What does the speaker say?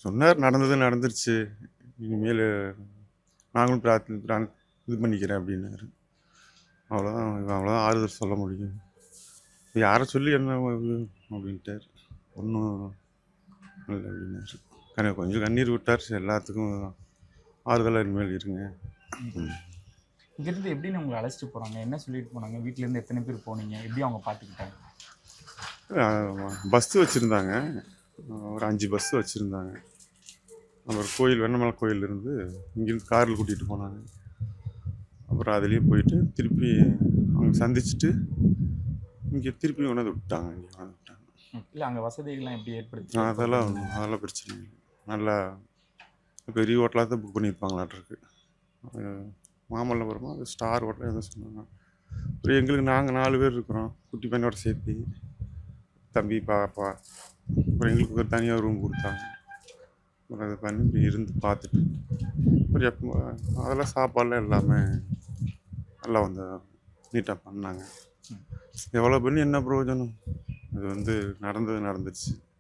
சொன்னார், நடந்தது நடந்துருச்சு. இனிமேல் நாங்களும் இது பண்ணிக்கிறேன் அப்படின்னாரு. அவ்வளோதான், அவ்வளோதான் ஆறுதல் சொல்ல முடியும். யாரை சொல்லி என்ன இது அப்படின்ட்டார். ஒன்றும் இல்லை அப்படின்னாரு. கொஞ்சம் கண்ணீர் விட்டார். சரி, எல்லாத்துக்கும் ஆறுதலாக இனிமேல் இருங்க. இங்கேருந்து எப்படின்னு உங்களை அழைச்சிட்டு போகிறாங்க? என்ன சொல்லிட்டு போனாங்க? வீட்டிலேருந்து எத்தனை பேர் போனீங்க? எப்படி அவங்க பார்த்துக்கிட்டாங்க? பஸ்ஸு வச்சுருந்தாங்க. ஒரு 5 பஸ்ஸு வச்சுருந்தாங்க. ஒரு கோயில், வெண்ணமலை கோயிலிருந்து இங்கேருந்து காரில் கூட்டிகிட்டு போனாங்க. அப்புறம் அதுலேயே போயிட்டு திருப்பி அவங்க சந்திச்சுட்டு இங்கே திருப்பி கொண்டாந்து விட்டாங்க. இங்கே கொண்டாந்து விட்டாங்க. இல்லை, அங்கே வசதிகள்லாம் எப்படி ஏற்படுத்தி? அதெல்லாம் பிரச்சனை இல்லை. நல்லா பெரிய ஹோட்டலாக தான் புக் பண்ணியிருப்பாங்களாட்டிருக்கு. மாமல்லபுரமா அது ஸ்டார் ஹோட்டல் எதுவும் சொன்னாங்க. அப்புறம் எங்களுக்கு நாங்கள் 4 பேர் இருக்கிறோம், குட்டி பையனோட சேர்த்து, தம்பி பாப்பா. அப்புறம் எங்களுக்கு ஒரு தனியாக ரூம் கொடுத்தாங்க. அப்புறம் அதை பண்ணி இப்படி இருந்து பார்த்துட்டு அப்புறம் எப்போ அதெல்லாம் சாப்பாடுலாம் எல்லாமே நல்லா வந்து நீட்டாக பண்ணாங்க. எவ்வளோ பண்ணி என்ன பிரயோஜனம்? அது நடந்தது நடந்துருச்சு.